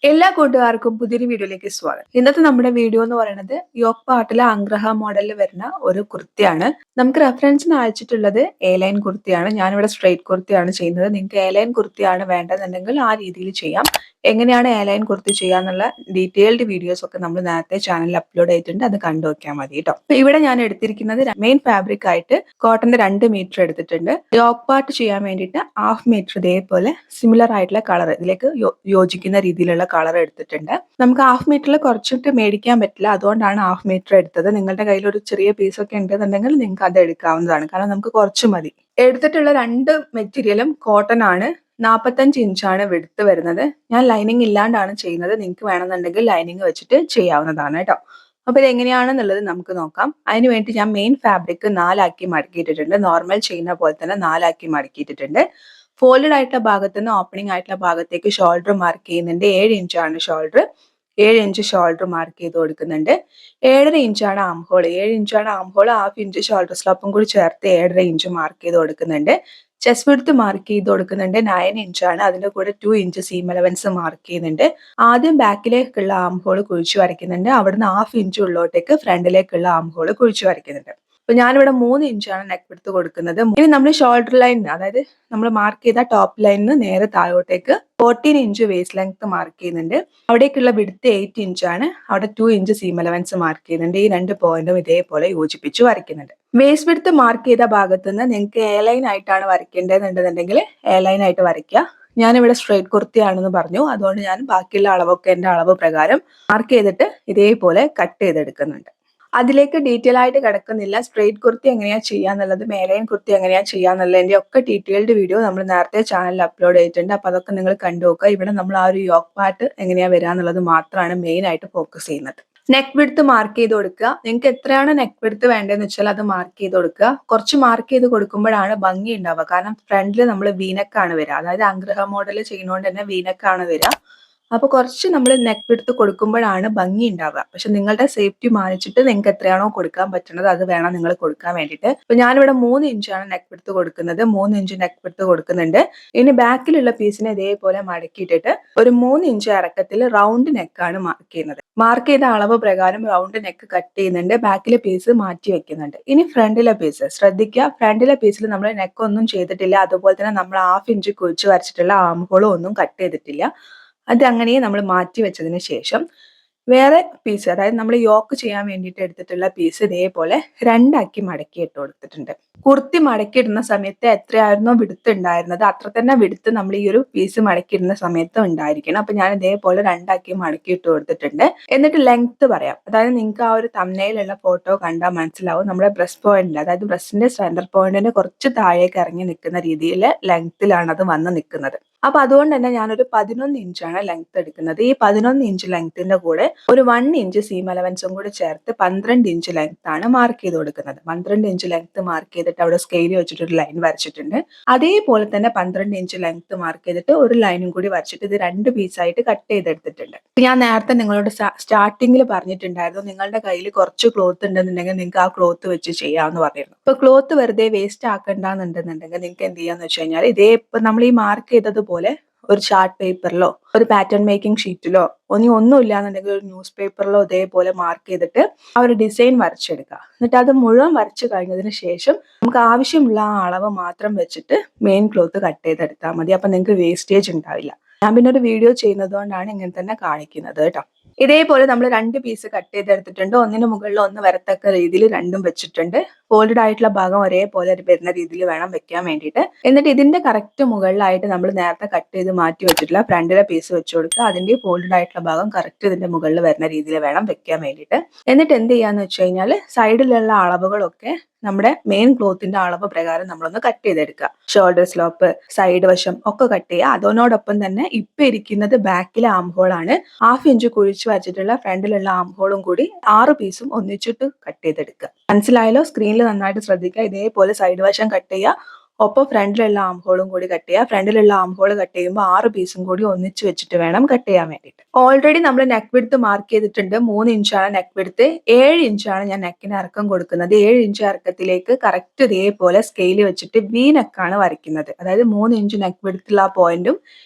എല്ലാ കൂട്ടുകാർക്കും പുതിയൊരു വീഡിയോയിലേക്ക് സ്വാഗതം. ഇന്നത്തെ നമ്മുടെ വീഡിയോ എന്ന് പറയുന്നത് യോക്ക് പാർട്ടിലെ അംഗ്രഹ മോഡലിൽ വരുന്ന ഒരു കുർത്തിയാണ്. നമുക്ക് റെഫറൻസിന് അയച്ചിട്ടുള്ളത് എ ലൈൻ കുർത്തിയാണ്. ഞാനിവിടെ സ്ട്രെയിറ്റ് കുർത്തിയാണ് ചെയ്യുന്നത്. നിങ്ങൾക്ക് എ ലൈൻ കുർത്തിയാണ് വേണ്ടതെന്നുണ്ടെങ്കിൽ ആ രീതിയിൽ ചെയ്യാം. എങ്ങനെയാണ് എ ലൈൻ കുർത്തി ചെയ്യാന്നുള്ള ഡീറ്റെയിൽഡ് വീഡിയോസ് ഒക്കെ നമ്മൾ നേരത്തെ ചാനലിൽ അപ്ലോഡ് ചെയ്തിട്ടുണ്ട്. അത് കണ്ടു നോക്കിയാൽ മതി കേട്ടോ. ഇവിടെ ഞാൻ എടുത്തിരിക്കുന്നത് മെയിൻ ഫാബ്രിക് ആയിട്ട് കോട്ടന്റെ 2 മീറ്റർ എടുത്തിട്ടുണ്ട്. യോക്ക് പാർട്ട് ചെയ്യാൻ വേണ്ടിയിട്ട് 1/2 മീറ്റർ ഇതേപോലെ സിമിലർ ആയിട്ടുള്ള കളർ ഇതിലേക്ക് യോജിക്കുന്ന രീതിയിലുള്ള കളർ എടുത്തിട്ടുണ്ട്. നമുക്ക് 1/2 മീറ്ററിൽ കുറച്ചിട്ട് മേടിക്കാൻ പറ്റില്ല, അതുകൊണ്ടാണ് 1/2 മീറ്റർ എടുത്തത്. നിങ്ങളുടെ കയ്യിൽ ഒരു ചെറിയ പീസ് ഒക്കെ ഉണ്ടെന്നുണ്ടെങ്കിൽ നിങ്ങൾക്ക് അത് എടുക്കാവുന്നതാണ്, കാരണം നമുക്ക് കുറച്ച് മതി. എടുത്തിട്ടുള്ള 2 മെറ്റീരിയലും കോട്ടൺ ആണ്. 45 ഇഞ്ചാണ് വിഡ്ത്ത് വരുന്നത്. ഞാൻ ലൈനിങ് ഇല്ലാണ്ടാണ് ചെയ്യുന്നത്. നിങ്ങൾക്ക് വേണമെന്നുണ്ടെങ്കിൽ ലൈനിങ് വെച്ചിട്ട് ചെയ്യാവുന്നതാണ് കേട്ടോ. അപ്പൊ ഇത് എങ്ങനെയാണെന്നുള്ളത് നമുക്ക് നോക്കാം. അതിന് വേണ്ടി ഞാൻ മെയിൻ ഫാബ്രിക് 4 മടക്കിയിട്ടിട്ടുണ്ട്. നോർമൽ ചെയ്യുന്ന പോലെ തന്നെ 4 മടക്കിയിട്ടിട്ടുണ്ട്. ഫോൾഡഡ് ആയിട്ടുള്ള ഭാഗത്ത് നിന്ന് ഓപ്പണിംഗ് ആയിട്ടുള്ള ഭാഗത്തേക്ക് ഷോൾഡർ മാർക്ക് ചെയ്യുന്നുണ്ട്. 7 ഇഞ്ചാണ് ഷോൾഡർ. 7 ഇഞ്ച് ഷോൾഡർ മാർക്ക് ചെയ്ത് കൊടുക്കുന്നുണ്ട്. 7.5 ഇഞ്ചാണ് ആം ഹോൾ. 7 ഇഞ്ചാണ് ആം ഹോൾ. 1/2 ഇഞ്ച് ഷോൾഡർ സ്ലോപ്പും കൂടി ചേർത്ത് 7.5 ഇഞ്ച് മാർക്ക് ചെയ്ത് കൊടുക്കുന്നുണ്ട്. ചെസ്റ്റ് വിഡ്ത്ത് മാർക്ക് ചെയ്ത് കൊടുക്കുന്നുണ്ട്. 9 ഇഞ്ചാണ്. അതിന്റെ കൂടെ 2 ഇഞ്ച് സീം അലവൻസ് മാർക്ക് ചെയ്യുന്നുണ്ട്. ആദ്യം ബാക്കിലേക്കുള്ള ആം ഹോൾ കുഴിച്ചു വരയ്ക്കുന്നുണ്ട്. അവിടുന്ന് 1/2 ഇഞ്ച് ഉള്ളോട്ടേക്ക് ഫ്രണ്ടിലേക്കുള്ള ആം ഹോൾ കുഴിച്ചു വരയ്ക്കുന്നുണ്ട്. അപ്പൊ ഞാനിവിടെ 3 ഇഞ്ചാണ് നെക്ക് വിഡ്ത്ത് കൊടുക്കുന്നത്. ഇനി നമ്മൾ ഷോൾഡർ ലൈൻ, അതായത് നമ്മൾ മാർക്ക് ചെയ്ത ടോപ്പ് ലൈനിന് നേരെ താഴോട്ടേക്ക് 14 ഇഞ്ച് വേസ്റ്റ് ലെങ്ത് മാർക്ക് ചെയ്യുന്നുണ്ട്. അവിടേക്കുള്ള വിഡ്ത്ത് 8 ഇഞ്ചാണ്. അവിടെ 2 ഇഞ്ച് സീം അലവൻസ് മാർക്ക് ചെയ്യുന്നുണ്ട്. ഈ 2 പോയിന്റും ഇതേപോലെ യോജിപ്പിച്ച് വരയ്ക്കുന്നുണ്ട്. വേസ്റ്റ് വിഡ്ത്ത് മാർക്ക് ചെയ്ത ഭാഗത്ത് നിന്ന് നിങ്ങൾക്ക് എ ലൈൻ ആയിട്ടാണ് വരയ്ക്കേണ്ടതെന്നുണ്ടെന്നുണ്ടെങ്കിൽ എ ലൈൻ ആയിട്ട് വരയ്ക്കുക. ഞാനിവിടെ സ്ട്രെയിറ്റ് കുർത്തിയാണെന്ന് പറഞ്ഞു, അതുകൊണ്ട് ഞാൻ ബാക്കിയുള്ള അളവൊക്കെ എൻ്റെ അളവ് പ്രകാരം മാർക്ക് ചെയ്തിട്ട് ഇതേപോലെ കട്ട് ചെയ്തെടുക്കുന്നുണ്ട്. അതിലേക്ക് ഡീറ്റെയിൽ ആയിട്ട് കിടക്കുന്നില്ല. സ്ട്രെയിറ്റ് കുർത്തി എങ്ങനെയാ ചെയ്യാന്നുള്ളത്, മേലൈൻ കുർത്തി എങ്ങനെയാ ചെയ്യാന്നുള്ളതിന്റെ ഒക്കെ ഡീറ്റെയിൽഡ് വീഡിയോ നമ്മൾ നേരത്തെ ചാനലിൽ അപ്ലോഡ് ചെയ്തിട്ടുണ്ട്. അപ്പൊ അതൊക്കെ നിങ്ങൾ കണ്ടു നോക്കുക. ഇവിടെ നമ്മൾ ആ ഒരു യോക്ക് പാർട്ട് എങ്ങനെയാ വരാന്നുള്ളത് മാത്രമാണ് മെയിൻ ആയിട്ട് ഫോക്കസ് ചെയ്യുന്നത്. നെക്ക് വിഡ്ത്ത് മാർക്ക് ചെയ്ത് കൊടുക്കുക. നിങ്ങൾക്ക് എത്രയാണ് നെക്ക് വിഡ്ത്ത് വേണ്ടതെന്ന് വെച്ചാൽ അത് മാർക്ക് ചെയ്ത് കൊടുക്കുക. കുറച്ച് മാർക്ക് ചെയ്ത് കൊടുക്കുമ്പോഴാണ് ഭംഗി ഉണ്ടാവുക. കാരണം ഫ്രണ്ടിൽ നമ്മൾ വീനക്കാണ് വരിക, അതായത് അംഗ്രഹ മോഡൽ ചെയ്യുന്നതുകൊണ്ട് തന്നെ വീനക്കാണ് വരിക. അപ്പൊ കുറച്ച് നമ്മൾ നെക്ക് വിഡ്ത്ത് കൊടുക്കുമ്പോഴാണ് ഭംഗി ഉണ്ടാവുക. പക്ഷെ നിങ്ങളുടെ സേഫ്റ്റി മാനിച്ചിട്ട് നിങ്ങൾക്ക് എത്രയാണോ കൊടുക്കാൻ പറ്റുന്നത് അത് വേണം നിങ്ങൾ കൊടുക്കാൻ വേണ്ടിയിട്ട്. ഇപ്പൊ ഞാനിവിടെ 3 ഇഞ്ചാണ് നെക്ക് വിഡ്ത്ത് കൊടുക്കുന്നത്. 3 ഇഞ്ച് നെക്ക് വിഡ്ത്ത് കൊടുക്കുന്നുണ്ട്. ഇനി ബാക്കിലുള്ള പീസിനെ ഇതേപോലെ മടക്കിയിട്ടിട്ട് ഒരു 3 ഇഞ്ച് ഇറക്കത്തിൽ റൗണ്ട് നെക്കാണ് മാർക്ക് ചെയ്യുന്നത്. മാർക്ക് ചെയ്ത അളവ് പ്രകാരം റൗണ്ട് നെക്ക് കട്ട് ചെയ്യുന്നുണ്ട്. ബാക്കിലെ പീസ് മാറ്റി വെക്കുന്നുണ്ട്. ഇനി ഫ്രണ്ടിലെ പീസ് ശ്രദ്ധിക്കുക. ഫ്രണ്ടിലെ പീസിൽ നമ്മൾ നെക്ക് ഒന്നും ചെയ്തിട്ടില്ല. അതുപോലെ തന്നെ നമ്മൾ 1/2 ഇഞ്ച് കുഴിച്ച് വരച്ചിട്ടുള്ള ആം ഹോളും ഒന്നും കട്ട് ചെയ്തിട്ടില്ല. അത് അങ്ങനെ നമ്മൾ മാറ്റി വെച്ചതിന് ശേഷം വേറെ പീസ്, അതായത് നമ്മൾ യോക്ക് ചെയ്യാൻ വേണ്ടിയിട്ട് എടുത്തിട്ടുള്ള പീസ് ഇതേപോലെ 2 മടക്കി ഇട്ട് കൊടുത്തിട്ടുണ്ട്. കുർത്തി മടക്കി ഇടുന്ന സമയത്ത് എത്രയായിരുന്നോ വിടുത്ത് ഉണ്ടായിരുന്നത് അത്ര തന്നെ വിടുത്ത് നമ്മൾ ഈ ഒരു പീസ് മടക്കി ഇടുന്ന സമയത്ത് ഉണ്ടായിരിക്കണം. അപ്പൊ ഞാൻ ഇതേപോലെ 2 മടക്കി ഇട്ട് കൊടുത്തിട്ടുണ്ട്. എന്നിട്ട് ലെങ്ത് പറയാം. അതായത് നിങ്ങൾക്ക് ആ ഒരു തംബ്നെയിലുള്ള ഫോട്ടോ കണ്ടാൽ മനസ്സിലാവും. നമ്മുടെ ബ്രസ്റ്റ് പോയിന്റിൽ, അതായത് ബ്രസ്റ്റിന്റെ സെന്റർ പോയിന്റിന് കുറച്ച് താഴേക്ക് ഇറങ്ങി നിൽക്കുന്ന രീതിയിൽ ലെങ്ത്തിലാണ് അത് വന്ന് നിൽക്കുന്നത്. അപ്പൊ അതുകൊണ്ട് തന്നെ ഞാനൊരു 11 ഇഞ്ചാണ് ലെങ്ത് എടുക്കുന്നത്. ഈ 11 ഇഞ്ച് ലെങ്ത്തിന്റെ കൂടെ ഒരു 1 ഇഞ്ച് സീം അലവൻസും കൂടി ചേർത്ത് 12 ഇഞ്ച് ലെങ്ത് ആണ് മാർക്ക് ചെയ്ത് കൊടുക്കുന്നത്. 12 ഇഞ്ച് ലെങ്ത് മാർക്ക് ചെയ്തിട്ട് അവിടെ സ്കെയിൽ വെച്ചിട്ട് ഒരു ലൈൻ വരച്ചിട്ടുണ്ട്. അതേപോലെ തന്നെ 12 ഇഞ്ച് ലെങ്ത് മാർക്ക് ചെയ്തിട്ട് ഒരു ലൈനും കൂടി വരച്ചിട്ട് ഇത് 2 പീസായിട്ട് കട്ട് ചെയ്തെടുത്തിട്ടുണ്ട്. ഞാൻ നേരത്തെ നിങ്ങളോട് സ്റ്റാർട്ടിങ്ങിൽ പറഞ്ഞിട്ടുണ്ടായിരുന്നു, നിങ്ങളുടെ കയ്യിൽ കുറച്ച് ക്ലോത്ത് ഉണ്ടെന്നുണ്ടെങ്കിൽ നിങ്ങൾക്ക് ആ ക്ലോത്ത് വെച്ച് ചെയ്യാമെന്ന് പറഞ്ഞിരുന്നു. ഇപ്പൊ ക്ലോത്ത് വെറുതെ വേസ്റ്റ് ആക്കണ്ടെന്നുണ്ടെന്നുണ്ടെങ്കിൽ നിങ്ങൾക്ക് എന്ത് ചെയ്യാന്ന് വെച്ച് കഴിഞ്ഞാൽ ഇതേ ഇപ്പൊ നമ്മൾ ഈ മാർക്ക് ചെയ്തതുപോലെ ഒരു ചാർട്ട് പേപ്പറിലോ ഒരു പാറ്റേൺ മേക്കിംഗ് ഷീറ്റിലോ ഒന്നും ഇല്ലാന്നുണ്ടെങ്കിൽ ഒരു ന്യൂസ് പേപ്പറിലോ ഇതേപോലെ മാർക്ക് ചെയ്തിട്ട് ആ ഒരു ഡിസൈൻ വരച്ചെടുക്കുക. എന്നിട്ട് അത് മുഴുവൻ വരച്ചു കഴിഞ്ഞതിന് ശേഷം നമുക്ക് ആവശ്യമുള്ള ആ അളവ് മാത്രം വെച്ചിട്ട് മെയിൻ ക്ലോത്ത് കട്ട് ചെയ്തെടുത്താൽ മതി. അപ്പൊ നിങ്ങൾക്ക് വേസ്റ്റേജ് ഉണ്ടാവില്ല. ഞാൻ പിന്നെ ഒരു വീഡിയോ ചെയ്യുന്നത് കൊണ്ടാണ് ഇങ്ങനെ തന്നെ കാണിക്കുന്നത് കേട്ടോ. ഇതേപോലെ നമ്മൾ 2 പീസ് കട്ട് ചെയ്തെടുത്തിട്ടുണ്ട്. ഒന്നിന് മുകളിൽ ഒന്ന് വരത്തക്ക രീതിയിൽ രണ്ടും വെച്ചിട്ടുണ്ട്. ഫോൾഡഡ് ആയിട്ടുള്ള ഭാഗം ഒരേപോലെ വരുന്ന രീതിയിൽ വേണം വെക്കാൻ വേണ്ടിയിട്ട്. എന്നിട്ട് ഇതിന്റെ കറക്റ്റ് മുകളിലായിട്ട് നമ്മൾ നേരത്തെ കട്ട് ചെയ്ത് മാറ്റി വെച്ചിട്ടുള്ള ഫ്രണ്ടിലെ പീസ് വെച്ച് കൊടുക്കുക. അതിന്റെ ഫോൾഡഡ് ആയിട്ടുള്ള ഭാഗം കറക്റ്റ് ഇതിന്റെ മുകളിൽ വരുന്ന രീതിയിൽ വേണം വെക്കാൻ വേണ്ടിയിട്ട്. എന്നിട്ട് എന്ത് ചെയ്യാന്ന് വെച്ച് കഴിഞ്ഞാൽ സൈഡിലുള്ള അളവുകളൊക്കെ നമ്മുടെ മെയിൻ ക്ലോത്തിന്റെ അളവ് പ്രകാരം നമ്മളൊന്ന് കട്ട് ചെയ്തെടുക്കുക. ഷോൾഡർ സ്ലോപ്പ്, സൈഡ് വശം ഒക്കെ കട്ട് ചെയ്യുക. അതിനോടൊപ്പം തന്നെ ഇപ്പൊ ഇരിക്കുന്നത് ബാക്കിലെ ആം ഹോൾ ആണ്. 1/2 ഇഞ്ച് കുഴിച്ച് വച്ചിട്ടുള്ള ഫ്രണ്ടിലുള്ള ആം ഹോളും കൂടി 6 പീസും ഒന്നിച്ചിട്ട് കട്ട് ചെയ്തെടുക്കുക. മനസ്സിലായാലോ? സ്ക്രീനിൽ നന്നായിട്ട് ശ്രദ്ധിക്കുക. ഇതേപോലെ സൈഡ് വശം കട്ട് ചെയ്യുക, ഒപ്പം ഫ്രണ്ടിലുള്ള ആം ഹോളും കൂടി കട്ട് ചെയ്യുക. ഫ്രണ്ടിലുള്ള ആം ഹോൾ കട്ട് ചെയ്യുമ്പോൾ 6 പീസും കൂടി ഒന്നിച്ച് വെച്ചിട്ട് വേണം കട്ട് ചെയ്യാൻ വേണ്ടിയിട്ട്. ഓൾറെഡി നമ്മൾ നെക്ക് വിഡ്ത്ത് മാർക്ക് ചെയ്തിട്ടുണ്ട്. 3 ഇഞ്ചാണ് നെക്ക് വിഡ്ത്ത്. 7 ഇഞ്ചാണ് ഞാൻ നെക്കിന് ഇറക്കം കൊടുക്കുന്നത്. 7 ഇഞ്ച് ഇറക്കത്തിലേക്ക് കറക്റ്റ് ഇതേപോലെ സ്കെയിൽ വെച്ചിട്ട് വി നെക്കാണ് വരയ്ക്കുന്നത്. അതായത് 3 ഇഞ്ച് നെക്ക് വിഡ്ത്തുള്ള ആ പോയിന്റും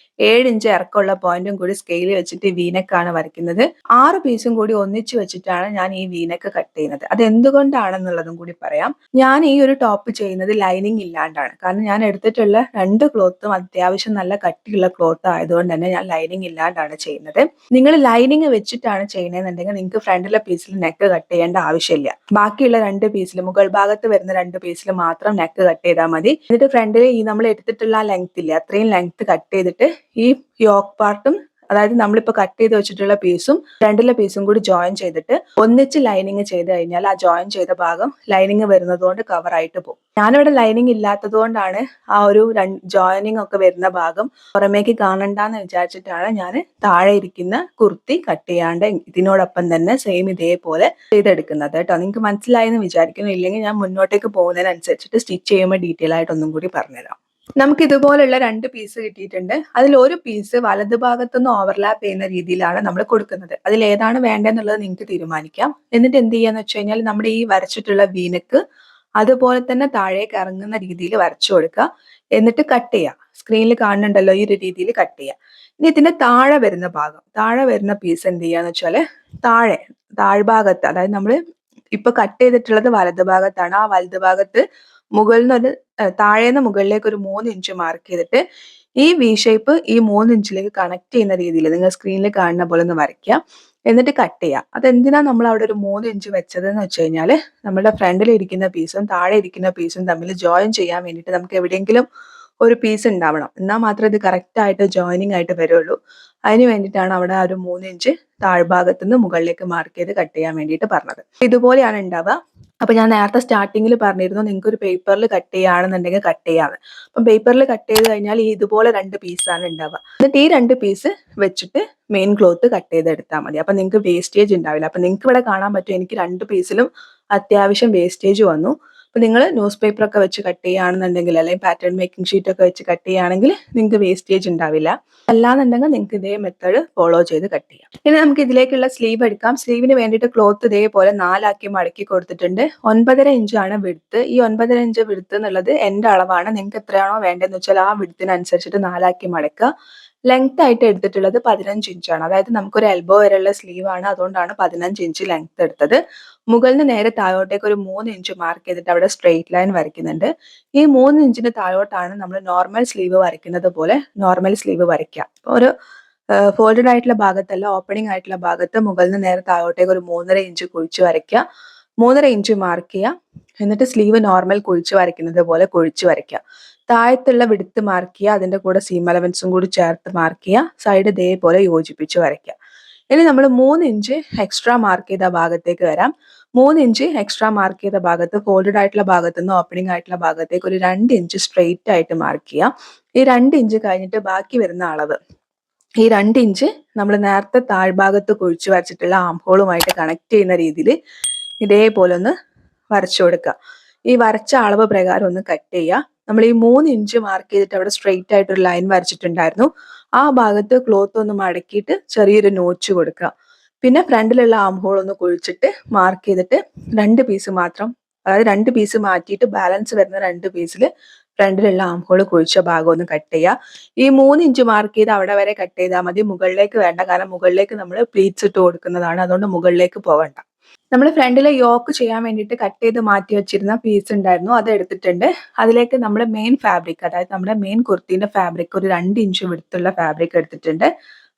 7 ഇഞ്ച് ഇറക്കമുള്ള പോയിന്റും കൂടി സ്കെയിൽ വെച്ചിട്ട് വീനക്കാണ് വരയ്ക്കുന്നത്. 6 പീസും കൂടി ഒന്നിച്ച് വെച്ചിട്ടാണ് ഞാൻ ഈ വീനക്ക് കട്ട് ചെയ്യുന്നത്. അത് എന്തുകൊണ്ടാണെന്നുള്ളതും കൂടി പറയാം. ഞാൻ ഈ ഒരു ടോപ്പ് ചെയ്യുന്നത് ലൈനിങ് ഇല്ലാണ്ടാണ്. കാരണം ഞാൻ എടുത്തിട്ടുള്ള 2 ക്ലോത്തും അത്യാവശ്യം നല്ല കട്ടിയുള്ള ക്ലോത്ത് ആയതുകൊണ്ട് തന്നെ ഞാൻ ലൈനിങ് ഇല്ലാണ്ടാണ് ചെയ്യുന്നത്. നിങ്ങൾ ലൈനിങ് വെച്ചിട്ടാണ് ചെയ്യുന്നതെന്നുണ്ടെങ്കിൽ നിങ്ങൾക്ക് ഫ്രണ്ടിലെ പീസിൽ നെക്ക് കട്ട് ചെയ്യേണ്ട ആവശ്യമില്ല. ബാക്കിയുള്ള 2 പീസിൽ മുകൾ ഭാഗത്ത് വരുന്ന 2 പീസിൽ മാത്രം നെക്ക് കട്ട് ചെയ്താൽ മതി. എന്നിട്ട് ഫ്രണ്ടിൽ ഈ നമ്മൾ എടുത്തിട്ടുള്ള ആ ലെങ്ത് ഇല്ലേ, അത്രയും ലെങ്ത് കട്ട് ചെയ്തിട്ട് ഈ യോക്ക് പാർട്ടും, അതായത് നമ്മളിപ്പോൾ കട്ട് ചെയ്ത് വെച്ചിട്ടുള്ള പീസും ഫ്രണ്ടിലെ പീസും കൂടി ജോയിൻ ചെയ്തിട്ട് ഒന്നിച്ച് ലൈനിങ് ചെയ്ത് കഴിഞ്ഞാൽ ആ ജോയിൻ ചെയ്ത ഭാഗം ലൈനിങ് വരുന്നത് കൊണ്ട് കവർ ആയിട്ട് പോകും. ഞാനിവിടെ ലൈനിങ് ഇല്ലാത്തത് കൊണ്ടാണ് ആ ഒരു ജോയിനിങ് ഒക്കെ വരുന്ന ഭാഗം പുറമേക്ക് കാണണ്ടെന്ന് വിചാരിച്ചിട്ടാണ് ഞാൻ താഴെ ഇരിക്കുന്ന കുർത്തി കട്ട് ചെയ്യാണ്ട് ഇതിനോടൊപ്പം തന്നെ സെയിം ഇതേപോലെ ചെയ്തെടുക്കുന്നത് കേട്ടോ. നിങ്ങൾക്ക് മനസ്സിലായെന്ന് വിചാരിക്കുന്നു. ഇല്ലെങ്കിൽ ഞാൻ മുന്നോട്ടേക്ക് പോകുന്നതിനനുസരിച്ചിട്ട് സ്റ്റിച്ച് ചെയ്യുമ്പോൾ ഡീറ്റെയിൽ ആയിട്ട് ഒന്നും കൂടി പറഞ്ഞുതരാം. നമുക്ക് ഇതുപോലുള്ള 2 പീസ് കിട്ടിയിട്ടുണ്ട്. അതിൽ ഒരു പീസ് വലതുഭാഗത്തുനിന്ന് ഓവർലാപ്പ് ചെയ്യുന്ന രീതിയിലാണ് നമ്മൾ കൊടുക്കുന്നത്. അതിൽ ഏതാണ് വേണ്ടതെന്നുള്ളത് നിങ്ങൾക്ക് തീരുമാനിക്കാം. എന്നിട്ട് എന്ത് ചെയ്യാന്ന് വെച്ച് കഴിഞ്ഞാൽ നമ്മുടെ ഈ വരച്ചിട്ടുള്ള വീനക്ക് അതുപോലെ തന്നെ താഴേക്ക് ഇറങ്ങുന്ന രീതിയിൽ വരച്ചു കൊടുക്കുക. എന്നിട്ട് കട്ട് ചെയ്യുക. സ്ക്രീനിൽ കാണുന്നുണ്ടല്ലോ, ഈ ഒരു രീതിയിൽ കട്ട് ചെയ്യുക. ഇനി ഇതിന്റെ താഴെ വരുന്ന പീസ് എന്ത് ചെയ്യാന്ന് വെച്ചാല് താഴ്ഭാഗത്ത്, അതായത് നമ്മൾ ഇപ്പൊ കട്ട് ചെയ്തിട്ടുള്ളത് വലതുഭാഗത്താണ്. ആ വലതുഭാഗത്ത് മുകളിൽ നിന്ന് താഴേന്ന് മുകളിലേക്ക് ഒരു 3 ഇഞ്ച് മാർക്ക് ചെയ്തിട്ട് ഈ വി ഷേപ്പ് ഈ 3 ഇഞ്ചിലേക്ക് കണക്ട് ചെയ്യുന്ന രീതിയിൽ നിങ്ങൾ സ്ക്രീനിൽ കാണുന്ന പോലെ ഒന്ന് വരയ്ക്കുക. എന്നിട്ട് കട്ട് ചെയ്യുക. അതെന്തിനാ നമ്മൾ അവിടെ ഒരു 3 ഇഞ്ച് വെച്ചത് എന്ന് വെച്ച് കഴിഞ്ഞാൽ നമ്മുടെ ഫ്രണ്ടിൽ ഇരിക്കുന്ന പീസും താഴെ ഇരിക്കുന്ന പീസും തമ്മിൽ ജോയിൻ ചെയ്യാൻ വേണ്ടിയിട്ട് നമുക്ക് എവിടെയെങ്കിലും ഒരു പീസ് ഉണ്ടാവണം. എന്നാൽ മാത്രമേ ഇത് കറക്റ്റ് ആയിട്ട് ജോയിനിങ് ആയിട്ട് വരുള്ളൂ. അതിന് വേണ്ടിയിട്ടാണ് അവിടെ ആ ഒരു 3 ഇഞ്ച് താഴ്ഭാഗത്ത് നിന്ന് മുകളിലേക്ക് മാർക്ക് ചെയ്ത് കട്ട് ചെയ്യാൻ വേണ്ടിയിട്ട് പറഞ്ഞത്. ഇതുപോലെയാണ് ഉണ്ടാവുക. അപ്പൊ ഞാൻ നേരത്തെ സ്റ്റാർട്ടിങ്ങിൽ പറഞ്ഞിരുന്നു നിങ്ങൾക്ക് ഒരു പേപ്പറിൽ കട്ട് ചെയ്യുകയാണെന്നുണ്ടെങ്കിൽ കട്ട് ചെയ്യാന്ന്. അപ്പം പേപ്പറിൽ കട്ട് ചെയ്ത് കഴിഞ്ഞാൽ ഇതുപോലെ 2 പീസാണ് ഉണ്ടാവുക. എന്നിട്ട് ഈ 2 പീസ് വെച്ചിട്ട് മെയിൻ ക്ലോത്ത് കട്ട് ചെയ്തെടുത്താൽ മതി. അപ്പൊ നിങ്ങൾക്ക് വേസ്റ്റേജ് ഉണ്ടാവില്ല. അപ്പൊ നിങ്ങൾക്ക് ഇവിടെ കാണാൻ പറ്റും എനിക്ക് 2 പീസിലും അത്യാവശ്യം വേസ്റ്റേജ് വന്നു. അപ്പൊ നിങ്ങൾ ന്യൂസ് പേപ്പർ ഒക്കെ വെച്ച് കട്ട് ചെയ്യുകയാണെന്നുണ്ടെങ്കിൽ, അല്ലെങ്കിൽ പാറ്റേൺ മേക്കിംഗ് ഷീറ്റ് ഒക്കെ വെച്ച് കട്ട് ചെയ്യുകയാണെങ്കിൽ നിങ്ങൾക്ക് വേസ്റ്റേജ് ഉണ്ടാവില്ല. അല്ലാന്നുണ്ടെങ്കിൽ നിങ്ങൾക്ക് ഇതേ മെത്തേഡ് ഫോളോ ചെയ്ത് കട്ട് ചെയ്യാം. ഇനി നമുക്ക് ഇതിലേക്കുള്ള സ്ലീവ് എടുക്കാം. സ്ലീവിന് വേണ്ടിയിട്ട് ക്ലോത്ത് ഇതേപോലെ 4 ആക്കി മടക്കി കൊടുത്തിട്ടുണ്ട്. 9.5 ഇഞ്ചാണ് വിഡ്ത്ത്. ഈ 9.5 ഇഞ്ച് വിഡ്ത്ത് എന്നുള്ളത് എന്റെ അളവാണ്. നിങ്ങൾക്ക് എത്രയാണോ വേണ്ടതെന്ന് വെച്ചാൽ ആ വിഡ്ത്തിനനുസരിച്ചിട്ട് 4 ആക്കി മടക്കുക. ലെങ്ത് ആയിട്ട് എടുത്തിട്ടുള്ളത് 15 ഇഞ്ചാണ്. അതായത് നമുക്കൊരു എൽബോ വരെയുള്ള സ്ലീവ് ആണ്. അതുകൊണ്ടാണ് 15 ഇഞ്ച് ലെങ്ത് എടുത്തത്. മുകളിൽ നിന്ന് നേരെ താഴോട്ടേക്ക് ഒരു 3 ഇഞ്ച് മാർക്ക് ചെയ്തിട്ട് അവിടെ സ്ട്രെയിറ്റ് ലൈൻ വരയ്ക്കുന്നുണ്ട്. ഈ 3 ഇഞ്ചിന് താഴോട്ടാണ് നമ്മൾ നോർമൽ സ്ലീവ് വരയ്ക്കുന്നത് പോലെ നോർമൽ സ്ലീവ് വരയ്ക്കുക. അപ്പോൾ ഒരു ഫോൾഡഡ് ആയിട്ടുള്ള ഭാഗത്തല്ല, ഓപ്പണിംഗ് ആയിട്ടുള്ള ഭാഗത്ത് മുകളിൽ നിന്ന് നേരെ താഴോട്ടേക്ക് ഒരു 3.5 ഇഞ്ച് കുഴിച്ച് വരയ്ക്കുക. 3.5 ഇഞ്ച് മാർക്ക് ചെയ്യുക. എന്നിട്ട് സ്ലീവ് നോർമൽ കുഴിച്ച് വരയ്ക്കുന്നത് പോലെ കുഴിച്ച് വരയ്ക്കുക. താഴത്തുള്ള വിഡ്ത്ത് മാർക്ക് ചെയ്യുക. അതിന്റെ കൂടെ സീം അലവൻസും കൂടി ചേർത്ത് മാർക്ക് ചെയ്യുക. സൈഡ് ഇതേപോലെ യോജിപ്പിച്ച് വരയ്ക്കുക. ഇനി നമ്മൾ 3 ഇഞ്ച് എക്സ്ട്രാ മാർക്ക് ചെയ്ത ഭാഗത്തേക്ക് വരാം. 3 ഇഞ്ച് എക്സ്ട്രാ മാർക്ക് ചെയ്ത ഭാഗത്ത് ഫോൾഡഡ് ആയിട്ടുള്ള ഭാഗത്ത് നിന്ന് ഓപ്പണിംഗ് ആയിട്ടുള്ള ഭാഗത്തേക്ക് ഒരു 2 ഇഞ്ച് സ്ട്രെയിറ്റ് ആയിട്ട് മാർക്ക് ചെയ്യാം. ഈ 2 ഇഞ്ച് കഴിഞ്ഞിട്ട് ബാക്കി വരുന്ന അളവ്, ഈ 2 ഇഞ്ച് നമ്മൾ നേരത്തെ താഴ്ഭാഗത്ത് കുഴിച്ച് വരച്ചിട്ടുള്ള ആം ഹോളുമായിട്ട് കണക്ട് ചെയ്യുന്ന രീതിയിൽ ഇതേപോലെ ഒന്ന് വരച്ചു കൊടുക്കുക. ഈ വരച്ച അളവ് പ്രകാരം ഒന്ന് കട്ട് ചെയ്യുക. നമ്മൾ ഈ 3 ഇഞ്ച് മാർക്ക് ചെയ്തിട്ട് അവിടെ സ്ട്രെയിറ്റ് ആയിട്ട് ഒരു ലൈൻ വരച്ചിട്ടുണ്ടായിരുന്നു. ആ ഭാഗത്ത് ക്ലോത്ത് ഒന്ന് മടക്കിയിട്ട് ചെറിയൊരു നോച്ച് കൊടുക്കുക. പിന്നെ ഫ്രണ്ടിലുള്ള ആം ഹോൾ ഒന്ന് കുഴിച്ചിട്ട് മാർക്ക് ചെയ്തിട്ട് 2 പീസ് മാത്രം, അതായത് 2 പീസ് മാറ്റിയിട്ട് ബാലൻസ് വരുന്ന 2 പീസിൽ ഫ്രണ്ടിലുള്ള ആം ഹോൾ കുഴിച്ച ഭാഗം ഒന്ന് കട്ട് ചെയ്യുക. ഈ 3 ഇഞ്ച് മാർക്ക് ചെയ്ത് അവിടെ വരെ കട്ട് ചെയ്താൽ മതി. മുകളിലേക്ക് വേണ്ട. കാരണം മുകളിലേക്ക് നമ്മൾ പ്ലീറ്റ്സ് ഇട്ട് കൊടുക്കുന്നതാണ്. അതുകൊണ്ട് മുകളിലേക്ക് പോകണ്ട. നമ്മൾ ഫ്രണ്ടിലെ യോക്ക് ചെയ്യാൻ വേണ്ടിയിട്ട് കട്ട് ചെയ്ത് മാറ്റി വെച്ചിരുന്ന പീസ് ഉണ്ടായിരുന്നു, അത് എടുത്തിട്ടുണ്ട്. അതിലേക്ക് നമ്മുടെ മെയിൻ ഫാബ്രിക്, അതായത് നമ്മുടെ മെയിൻ കുർത്തിന്റെ ഫാബ്രിക്, ഒരു 2 ഇഞ്ച് വിടുത്തുള്ള ഫാബ്രിക് എടുത്തിട്ടുണ്ട്.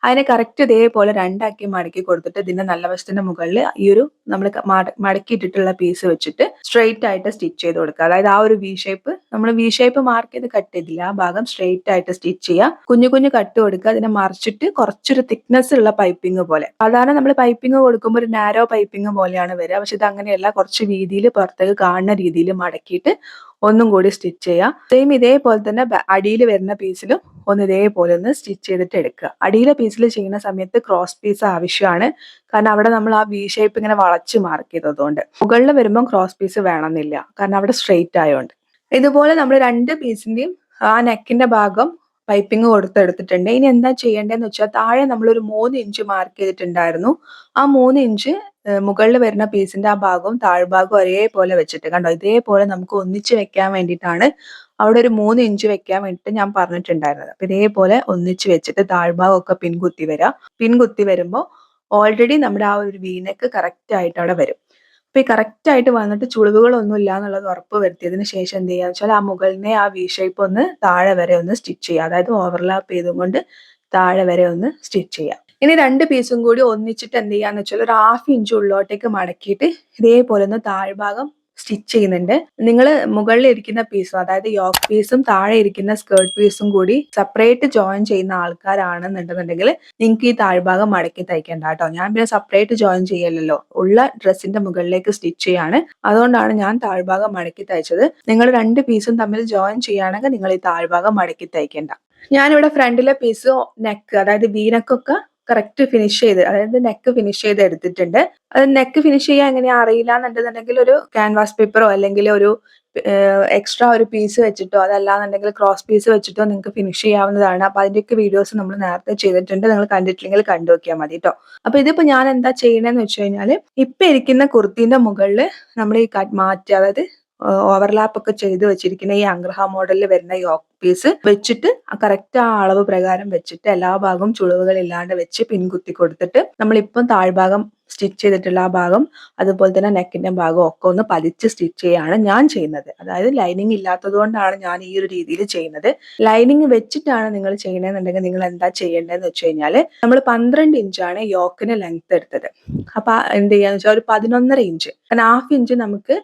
അതിനെ കറക്റ്റ് ഇതേപോലെ 2 ആക്കി മടക്കി കൊടുത്തിട്ട് ഇതിന്റെ നല്ല വശത്തിന്റെ മുകളിൽ ഈ ഒരു നമ്മൾ മടക്കിയിട്ടിട്ടുള്ള പീസ് വെച്ചിട്ട് സ്ട്രെയിറ്റ് ആയിട്ട് സ്റ്റിച്ച് ചെയ്ത് കൊടുക്കുക. അതായത് ആ ഒരു വി ഷേപ്പ്, നമ്മൾ വി ഷേപ്പ് മാർക്ക് ചെയ്ത് കട്ട് ചെയ്തില്ല, ആ ഭാഗം സ്ട്രെയിറ്റ് ആയിട്ട് സ്റ്റിച്ച് ചെയ്യുക. കുഞ്ഞു കുഞ്ഞു കട്ട് കൊടുക്കുക. അതിനെ മറിച്ചിട്ട് കുറച്ചൊരു തിക്നെസ് ഉള്ള പൈപ്പിംഗ് പോലെ, സാധാരണ നമ്മൾ പൈപ്പിംഗ് കൊടുക്കുമ്പോൾ ഒരു നാരോ പൈപ്പിംഗ് പോലെയാണ് വരിക. പക്ഷെ ഇത് അങ്ങനെയല്ല, കുറച്ച് വീതിയിൽ പുറത്തേക്ക് കാണുന്ന രീതിയിൽ മടക്കിയിട്ട് ഒന്നും കൂടി സ്റ്റിച്ച് ചെയ്യുക. സെയിം ഇതേപോലെ തന്നെ അടിയിൽ വരുന്ന പീസിലും ഒന്ന് ഇതേപോലെ ഒന്ന് സ്റ്റിച്ച് ചെയ്തിട്ട് എടുക്കുക. അടിയിലെ പീസിൽ ചെയ്യുന്ന സമയത്ത് ക്രോസ് പീസ് ആവശ്യമാണ്. കാരണം അവിടെ നമ്മൾ ആ വി ഷേപ്പ് ഇങ്ങനെ വളച്ച് മാർക്ക് ചെയ്തതുകൊണ്ട്. മുകളിൽ വരുമ്പോൾ ക്രോസ് പീസ് വേണമെന്നില്ല, കാരണം അവിടെ സ്ട്രെയിറ്റ് ആയതുകൊണ്ട്. ഇതുപോലെ നമ്മൾ 2 പീസിന്റെയും ആ നെക്കിന്റെ ഭാഗം പൈപ്പിംഗ് കൊടുത്തെടുത്തിട്ടുണ്ട്. ഇനി എന്താ ചെയ്യേണ്ടതെന്ന് വെച്ചാൽ താഴെ നമ്മളൊരു 3 ഇഞ്ച് മാർക്ക് ചെയ്തിട്ടുണ്ടായിരുന്നു. ആ 3 ഇഞ്ച് മുകളിൽ വരുന്ന പീസിന്റെ ആ ഭാഗവും താഴ്ഭാഗവും ഒരേപോലെ വെച്ചിട്ട്, കണ്ടോ, ഇതേപോലെ നമുക്ക് ഒന്നിച്ച് വെക്കാൻ വേണ്ടിയിട്ടാണ് അവിടെ ഒരു 3 ഇഞ്ച് വെക്കാൻ വേണ്ടിയിട്ട് ഞാൻ പറഞ്ഞിട്ടുണ്ടായിരുന്നത്. അപ്പൊ ഇതേപോലെ ഒന്നിച്ച് വെച്ചിട്ട് താഴ്ഭാഗമൊക്കെ പിൻകുത്തി വരുമ്പോൾ ഓൾറെഡി നമ്മുടെ ആ ഒരു വീനക്ക് കറക്റ്റ് ആയിട്ട് അവിടെ വരും. അപ്പൊ ഈ കറക്റ്റ് ആയിട്ട് വന്നിട്ട് ചുളിവുകളൊന്നും ഇല്ല എന്നുള്ളത് ഉറപ്പ് വരുത്തിയതിന് ശേഷം എന്ത് ചെയ്യാന്ന് വെച്ചാൽ ആ മുകളിനെ ആ വി ഷേപ്പ് ഒന്ന് താഴെ വരെ ഒന്ന് സ്റ്റിച്ച് ചെയ്യുക. അതായത് ഓവർലാപ്പ് ചെയ്തുകൊണ്ട് താഴെ വരെ ഒന്ന് സ്റ്റിച്ച് ചെയ്യുക. ഇനി 2 പീസും കൂടി ഒന്നിച്ചിട്ട് എന്ത് ചെയ്യാന്ന് വെച്ചാൽ ഒരു 1/2 ഇഞ്ച് ഉള്ളോട്ടേക്ക് മടക്കിയിട്ട് ഇതേപോലെ ഒന്ന് താഴ്ഭാഗം സ്റ്റിച്ച് ചെയ്യുന്നുണ്ട്. നിങ്ങൾ മുകളിൽ ഇരിക്കുന്ന പീസും അതായത് യോക്ക് പീസും താഴെ ഇരിക്കുന്ന സ്കേർട്ട് പീസും കൂടി സെപ്പറേറ്റ് ജോയിൻ ചെയ്യുന്ന ആൾക്കാരാണെന്നുണ്ടെന്നുണ്ടെങ്കിൽ നിങ്ങൾക്ക് ഈ താഴ്ഭാഗം മടക്കി തയ്ക്കേണ്ട കേട്ടോ. ഞാൻ പിന്നെ സെപ്പറേറ്റ് ജോയിൻ ചെയ്യലല്ലോ, ഉള്ള ഡ്രസ്സിന്റെ മുകളിലേക്ക് സ്റ്റിച്ച് ചെയ്യാണ്. അതുകൊണ്ടാണ് ഞാൻ താഴ്ഭാഗം മടക്കി തയ്ച്ചത്. നിങ്ങൾ 2 പീസും തമ്മിൽ ജോയിൻ ചെയ്യുകയാണെങ്കിൽ നിങ്ങൾ ഈ താഴ്ഭാഗം മടക്കി തയ്ക്കേണ്ട. ഞാനിവിടെ ഫ്രണ്ടിലെ പീസ് നെക്ക് അതായത് വി നെക്കൊക്കെ കറക്റ്റ് ഫിനിഷ് ചെയ്ത്, അതായത് നെക്ക് ഫിനിഷ് ചെയ്ത് എടുത്തിട്ടുണ്ട്. അത് നെക്ക് ഫിനിഷ് ചെയ്യാൻ എങ്ങനെയാ അറിയില്ല എന്നുണ്ടെന്നുണ്ടെങ്കിൽ ഒരു ക്യാൻവാസ് പേപ്പറോ അല്ലെങ്കിൽ ഒരു എക്സ്ട്രാ ഒരു പീസ് വെച്ചിട്ടോ അതല്ലാന്നുണ്ടെങ്കിൽ ക്രോസ് പീസ് വെച്ചിട്ടോ നിങ്ങൾക്ക് ഫിനിഷ് ചെയ്യാവുന്നതാണ്. അപ്പൊ അതിന്റെയൊക്കെ വീഡിയോസ് നമ്മൾ നേരത്തെ ചെയ്തിട്ടുണ്ട്, നിങ്ങൾ കണ്ടിട്ടില്ലെങ്കിൽ കണ്ടു നോക്കിയാൽ മതി കേട്ടോ. അപ്പൊ ഇതിപ്പോ ഞാൻ എന്താ ചെയ്യണമെന്ന് വെച്ച് കഴിഞ്ഞാല് ഇപ്പൊ ഇരിക്കുന്ന കുർത്തിന്റെ മുകളിൽ നമ്മൾ ഈ മാറ്റി, അതായത് ഓവർലാപ്പ് ഒക്കെ ചെയ്ത് വെച്ചിരിക്കുന്ന ഈ അംഗ്രഹ മോഡലിൽ വരുന്ന യോക്ക് പീസ് വെച്ചിട്ട് കറക്റ്റ് ആ അളവ് പ്രകാരം വെച്ചിട്ട് എല്ലാ ഭാഗവും ചുളിവുകൾ ഇല്ലാണ്ട് വെച്ച് പിൻകുത്തി കൊടുത്തിട്ട് നമ്മളിപ്പം താഴ്ഭാഗം സ്റ്റിച്ച് ചെയ്തിട്ടുള്ള ആ ഭാഗം അതുപോലെ തന്നെ നെക്കിന്റെ ഭാഗം ഒക്കെ ഒന്ന് പതിച്ച് സ്റ്റിച്ച് ചെയ്യാണ് ഞാൻ ചെയ്യുന്നത്. അതായത് ലൈനിങ് ഇല്ലാത്തത് കൊണ്ടാണ് ഞാൻ ഈ ഒരു രീതിയിൽ ചെയ്യുന്നത്. ലൈനിങ് വെച്ചിട്ടാണ് നിങ്ങൾ ചെയ്യണമെന്നുണ്ടെങ്കിൽ നിങ്ങൾ എന്താ ചെയ്യേണ്ടതെന്ന് വെച്ച് കഴിഞ്ഞാൽ നമ്മൾ 12 ഇഞ്ചാണ് യോക്കിന് ലെങ്ത് എടുത്തത്. അപ്പൊ എന്ത് ചെയ്യാന്ന് വെച്ചാൽ ഒരു 11.5 ഇഞ്ച്, കാരണം 1/2 ഇഞ്ച് നമുക്ക്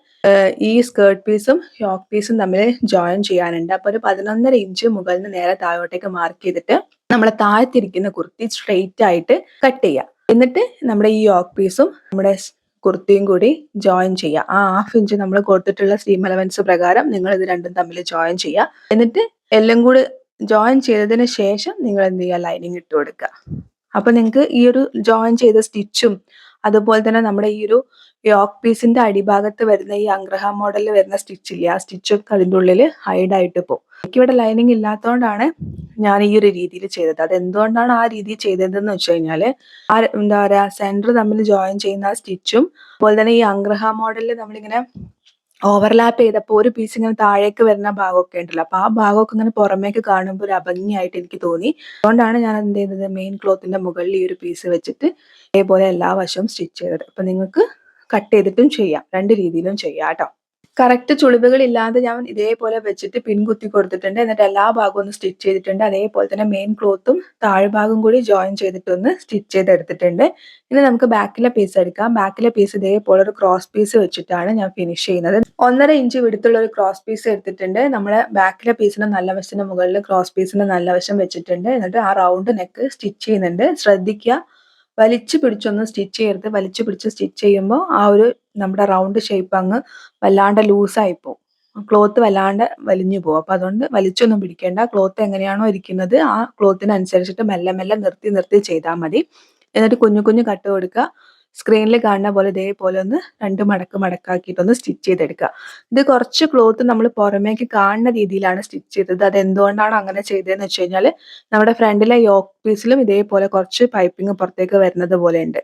ഈ സ്കേർട്ട് പീസും യോക്ക് പീസും തമ്മിൽ ജോയിൻ ചെയ്യാനുണ്ട്. അപ്പൊ ഒരു 11.5 ഇഞ്ച് മുകളിൽ നിന്ന് നേരെ താഴോട്ടേക്ക് മാർക്ക് ചെയ്തിട്ട് നമ്മളെ താഴത്തിരിക്കുന്ന കുർത്തി സ്ട്രെയിറ്റ് ആയിട്ട് കട്ട് ചെയ്യുക. എന്നിട്ട് നമ്മുടെ ഈ യോക്ക് പീസും നമ്മുടെ കുർത്തിയും കൂടി ജോയിൻ ചെയ്യുക. ആ 1/2 ഇഞ്ച് നമ്മൾ കൊടുത്തിട്ടുള്ള സീം അലവൻസ് പ്രകാരം നിങ്ങൾ ഇത് രണ്ടും തമ്മിൽ ജോയിൻ ചെയ്യുക. എന്നിട്ട് എല്ലാം കൂടി ജോയിൻ ചെയ്തതിന് ശേഷം നിങ്ങൾ എന്ത് ചെയ്യുക, ലൈനിങ് ഇട്ട് കൊടുക്കുക. അപ്പൊ നിങ്ങൾക്ക് ഈ ഒരു ജോയിൻ ചെയ്ത സ്റ്റിച്ചും അതുപോലെ തന്നെ നമ്മുടെ ഈ ഒരു യോക്ക് പീസിന്റെ അടിഭാഗത്ത് വരുന്ന ഈ അംഗ്രഹ മോഡലിൽ വരുന്ന സ്റ്റിച്ചില്ലേ, ആ സ്റ്റിച്ചൊക്കെ അതിൻ്റെ ഉള്ളിൽ ഹൈഡ് ആയിട്ട് പോകും. എനിക്കിവിടെ ലൈനിങ് ഇല്ലാത്തതുകൊണ്ടാണ് ഞാൻ ഈ ഒരു രീതിയിൽ ചെയ്തത്. അത് എന്തുകൊണ്ടാണ് ആ രീതിയിൽ ചെയ്തതെന്ന് വെച്ച് കഴിഞ്ഞാല് ആ എന്താ പറയാ സെന്റർ തമ്മിൽ ജോയിൻ ചെയ്യുന്ന ആ സ്റ്റിച്ചും അതുപോലെ തന്നെ ഈ അംഗ്രഹ മോഡലിൽ നമ്മളിങ്ങനെ ഓവർലാപ്പ് ചെയ്തപ്പോൾ ഒരു പീസ് ഇങ്ങനെ താഴേക്ക് വരുന്ന ഭാഗമൊക്കെ ഉണ്ടല്ലോ, അപ്പൊ ആ ഭാഗമൊക്കെ ഇങ്ങനെ പുറമേക്ക് കാണുമ്പോൾ ഒരു അഭംഗിയായിട്ട് എനിക്ക് തോന്നി. അതുകൊണ്ടാണ് ഞാൻ എന്ത് ചെയ്തത്, മെയിൻ ക്ലോത്തിന്റെ മുകളിൽ ഈ ഒരു പീസ് വെച്ചിട്ട് ഇതേപോലെ എല്ലാ വശവും സ്റ്റിച്ച് ചെയ്തത്. അപ്പൊ നിങ്ങൾക്ക് കട്ട് ചെയ്തിട്ടും ചെയ്യാം, 2 രീതിയിലും ചെയ്യാം കേട്ടോ. കറക്റ്റ് ചുളിവുകൾ ഇല്ലാതെ ഞാൻ ഇതേപോലെ വെച്ചിട്ട് പിൻകുത്തി കൊടുത്തിട്ടുണ്ട്. എന്നിട്ട് എല്ലാ ഭാഗവും ഒന്ന് സ്റ്റിച്ച് ചെയ്തിട്ടുണ്ട്. അതേപോലെ തന്നെ മെയിൻ ക്ലോത്തും താഴ്ഭാഗം കൂടി ജോയിൻ ചെയ്തിട്ടൊന്ന് സ്റ്റിച്ച് ചെയ്തെടുത്തിട്ടുണ്ട്. ഇനി നമുക്ക് ബാക്കിലെ പീസ് എടുക്കാം. ബാക്കിലെ പീസ് ഇതേപോലെ ഒരു ക്രോസ് പീസ് വെച്ചിട്ടാണ് ഞാൻ ഫിനിഷ് ചെയ്യുന്നത്. 1.5 ഇഞ്ച് വിടുത്തുള്ള ഒരു ക്രോസ് പീസ് എടുത്തിട്ടുണ്ട്. നമ്മളെ ബാക്കിലെ പീസിന് നല്ല വശത്തിന് മുകളിൽ ക്രോസ് പീസിന് നല്ല വശം വെച്ചിട്ടുണ്ട്. എന്നിട്ട് ആ റൗണ്ട് നെക്ക് സ്റ്റിച്ച് ചെയ്യുന്നുണ്ട്. ശ്രദ്ധിക്കുക, വലിച്ചു പിടിച്ചൊന്നും സ്റ്റിച്ച് ചെയ്യരുത്. വലിച്ചു പിടിച്ച് സ്റ്റിച്ച് ചെയ്യുമ്പോൾ ആ ഒരു നമ്മുടെ റൗണ്ട് ഷേപ്പ് അങ്ങ് വല്ലാണ്ട് ലൂസായി പോകും, ക്ലോത്ത് വല്ലാണ്ട് വലിഞ്ഞു പോകും. അപ്പൊ അതുകൊണ്ട് വലിച്ചൊന്നും പിടിക്കേണ്ട. ക്ലോത്ത് എങ്ങനെയാണോ ഇരിക്കുന്നത് ആ ക്ലോത്തിനനുസരിച്ചിട്ട് മെല്ലെ മെല്ലെ നിർത്തി നിർത്തി ചെയ്താൽ മതി. എന്നിട്ട് കുഞ്ഞു കുഞ്ഞു കട്ട് കൊടുക്കുക. സ്ക്രീനിൽ കാണുന്ന പോലെ ഇതേപോലെ ഒന്ന് 2 മടക്കാക്കിയിട്ടൊന്ന് സ്റ്റിച്ച് ചെയ്തെടുക്കുക. ഇത് കുറച്ച് ക്ലോത്ത് നമ്മൾ പുറമേക്ക് കാണുന്ന രീതിയിലാണ് സ്റ്റിച്ച് ചെയ്തത്. അത് എന്തുകൊണ്ടാണ് അങ്ങനെ ചെയ്തതെന്ന് വെച്ച് കഴിഞ്ഞാൽ നമ്മുടെ ഫ്രണ്ടിലെ യോക്ക് പീസിലും ഇതേപോലെ കുറച്ച് പൈപ്പിംഗ് പുറത്തേക്ക് വരുന്നത് പോലെ ഉണ്ട്.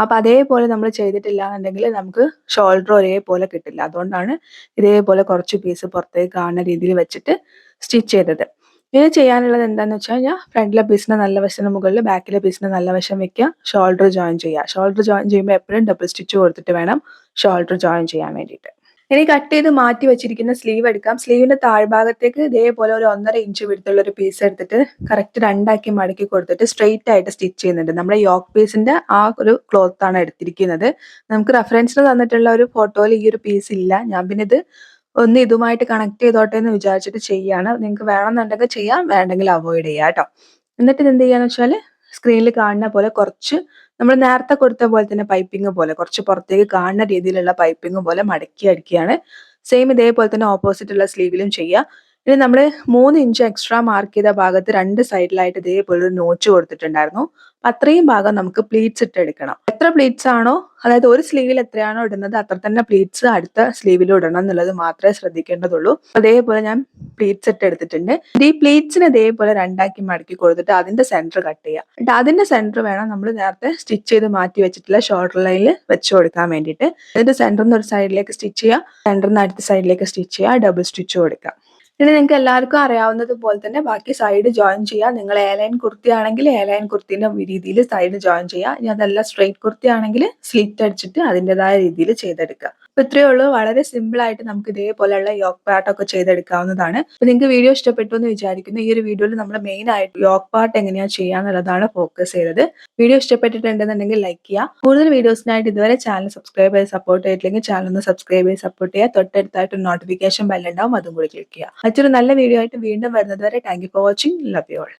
അപ്പൊ അതേപോലെ നമ്മൾ ചെയ്തിട്ടില്ല എന്നുണ്ടെങ്കിൽ നമുക്ക് ഷോൾഡർ ഒരേപോലെ കിട്ടില്ല. അതുകൊണ്ടാണ് ഇതേപോലെ കുറച്ച് പീസ് പുറത്തേക്ക് കാണുന്ന രീതിയിൽ വെച്ചിട്ട് സ്റ്റിച്ച് ചെയ്തത്. ഇനി ചെയ്യാനുള്ളത് എന്താണെന്ന് വെച്ച് കഴിഞ്ഞാൽ ഫ്രണ്ടിലെ പീസിന് നല്ല വശത്തിന് മുകളിൽ ബാക്കിലെ പീസിന് നല്ല വശം വെക്കുക. ഷോൾഡർ ജോയിൻ ചെയ്യുക. ഷോൾഡർ ജോയിൻ ചെയ്യുമ്പോൾ എപ്പോഴും ഡബിൾ സ്റ്റിച്ച് കൊടുത്തിട്ട് വേണം ഷോൾഡർ ജോയിൻ ചെയ്യാൻ വേണ്ടിയിട്ട്. ഇനി കട്ട് ചെയ്ത് മാറ്റി വെച്ചിരിക്കുന്ന സ്ലീവ് എടുക്കാം. സ്ലീവിന്റെ താഴ്ഭാഗത്തേക്ക് ഇതേപോലെ ഒരു 1.5 ഇഞ്ച് വിടുത്തുള്ള ഒരു പീസ് എടുത്തിട്ട് കറക്റ്റ് 2 മടക്കി കൊടുത്തിട്ട് സ്ട്രെയിറ്റ് ആയിട്ട് സ്റ്റിച്ച് ചെയ്യുന്നുണ്ട്. നമ്മുടെ യോക്ക് പീസിന്റെ ആ ഒരു ക്ലോത്ത് ആണ് എടുത്തിരിക്കുന്നത്. നമുക്ക് റെഫറൻസിന് തന്നിട്ടുള്ള ഒരു ഫോട്ടോയിൽ ഈ ഒരു പീസ് ഇല്ല. ഞാൻ പിന്നെ ഇത് ഒന്ന് ഇതുമായിട്ട് കണക്ട് ചെയ്തോട്ടെ എന്ന് വിചാരിച്ചിട്ട് ചെയ്യാണ്. നിങ്ങൾക്ക് വേണമെന്നുണ്ടെങ്കിൽ ചെയ്യാം, വേണ്ടെങ്കിൽ അവോയ്ഡ് ചെയ്യാം കേട്ടോ. എന്നിട്ട് ഇത് എന്ത് ചെയ്യാന്ന് വെച്ചാൽ സ്ക്രീനിൽ കാണുന്ന പോലെ കുറച്ച് നമ്മൾ നേരത്തെ കൊടുത്ത പോലെ തന്നെ പൈപ്പിംഗ് പോലെ കുറച്ച് പുറത്തേക്ക് കാണുന്ന രീതിയിലുള്ള പൈപ്പിംഗ് പോലെ മടക്കി അടിക്കുകയാണ്. സെയിം ഇതേപോലെ തന്നെ ഓപ്പോസിറ്റ് ഉള്ള സ്ലീവിലും ചെയ്യുക. ഇനി നമ്മൾ 3 ഇഞ്ച് എക്സ്ട്രാ മാർക്ക് ചെയ്ത ഭാഗത്ത് 2 സൈഡിലായിട്ട് ഇതേപോലെ ഒരു നോച്ച് കൊടുത്തിട്ടുണ്ടായിരുന്നു. അത്രയും ഭാഗം നമുക്ക് പ്ലീറ്റ്സ് ഇട്ട് എടുക്കണം. എത്ര പ്ലീറ്റ്സ് ആണോ, അതായത് ഒരു സ്ലീവിൽ എത്രയാണോ ഇടുന്നത് അത്ര തന്നെ പ്ലീറ്റ്സ് അടുത്ത സ്ലീവിലും ഇടണം എന്നുള്ളത് മാത്രമേ ശ്രദ്ധിക്കേണ്ടതുള്ളൂ. അതേപോലെ ഞാൻ പ്ലീറ്റ്സ് ഇട്ട് എടുത്തിട്ടുണ്ട്. ഈ പ്ലീറ്റ്സിന് ഇതേപോലെ 2 മടക്കി കൊടുത്തിട്ട് അതിന്റെ സെന്റർ കട്ട് ചെയ്യുക. എന്നിട്ട് അതിന്റെ സെന്റർ വേണം നമ്മൾ നേരത്തെ സ്റ്റിച്ച് ചെയ്ത് മാറ്റി വെച്ചിട്ടുള്ള ഷോൾഡർ ലൈനിൽ വെച്ച് കൊടുക്കാൻ വേണ്ടിയിട്ട്. എന്നിട്ട് സെന്ററിൽ നിന്ന് ഒരു സൈഡിലേക്ക് സ്റ്റിച്ച് ചെയ്യുക, സെന്ററിൽ നിന്ന് അടുത്ത സൈഡിലേക്ക് സ്റ്റിച്ച് ചെയ്യുക, ഡബിൾ സ്റ്റിച്ച് കൊടുക്കുക. ഇനി നിങ്ങൾക്ക് എല്ലാവർക്കും അറിയാവുന്നത് പോലെ തന്നെ ബാക്കി സൈഡ് ജോയിൻ ചെയ്യുക. നിങ്ങൾ എ ലൈൻ കുർത്തി ആണെങ്കിൽ എ ലൈൻ കുർത്തിന്റെ രീതിയിൽ സൈഡ് ജോയിൻ ചെയ്യുക. ഇനി അതല്ല സ്ട്രെയിറ്റ് കുർത്തി ആണെങ്കിൽ സ്ലിറ്റ് അടിച്ചിട്ട് അതിൻ്റെതായ രീതിയിൽ ചെയ്തെടുക്കുക. അപ്പൊ ഇത്രയേ ഉള്ളൂ. വളരെ സിമ്പിൾ ആയിട്ട് നമുക്ക് ഇതേപോലെയുള്ള യോക്ക് പാർട്ട് ഒക്കെ ചെയ്തെടുക്കാവുന്നതാണ്. അപ്പൊ നിങ്ങൾക്ക് വീഡിയോ ഇഷ്ടപ്പെട്ടു എന്ന് വിചാരിക്കുന്നു. ഈ ഒരു വീഡിയോയിൽ നമ്മൾ മെയിൻ ആയിട്ട് യോക്ക് പാർട്ട് എങ്ങനെയാ ചെയ്യാന്നുള്ളതാണ് ഫോക്കസ് ചെയ്തത്. വീഡിയോ ഇഷ്ടപ്പെട്ടിട്ടുണ്ടെന്നുണ്ടെങ്കിൽ ലൈക്ക് ചെയ്യുക. കൂടുതൽ വീഡിയോസിനായിട്ട് ഇതുവരെ ചാനൽ സബ്സ്ക്രൈബ് ചെയ്ത് സപ്പോർട്ട് ചെയ്തില്ലെങ്കിൽ ചാനൽ ഒന്ന് സബ്സ്ക്രൈബ് ചെയ്ത് സപ്പോർട്ട് ചെയ്യുക. തൊട്ടടുത്തായിട്ട് നോട്ടിഫിക്കേഷൻ ബെൽ ഉണ്ടാവും, അതും കൂടി ക്ലിക്ക് ചെയ്യുക. മറ്റൊരു നല്ല വീഡിയോ ആയിട്ട് വീണ്ടും വരുന്നത് വരെ thank you for watching. Love you all.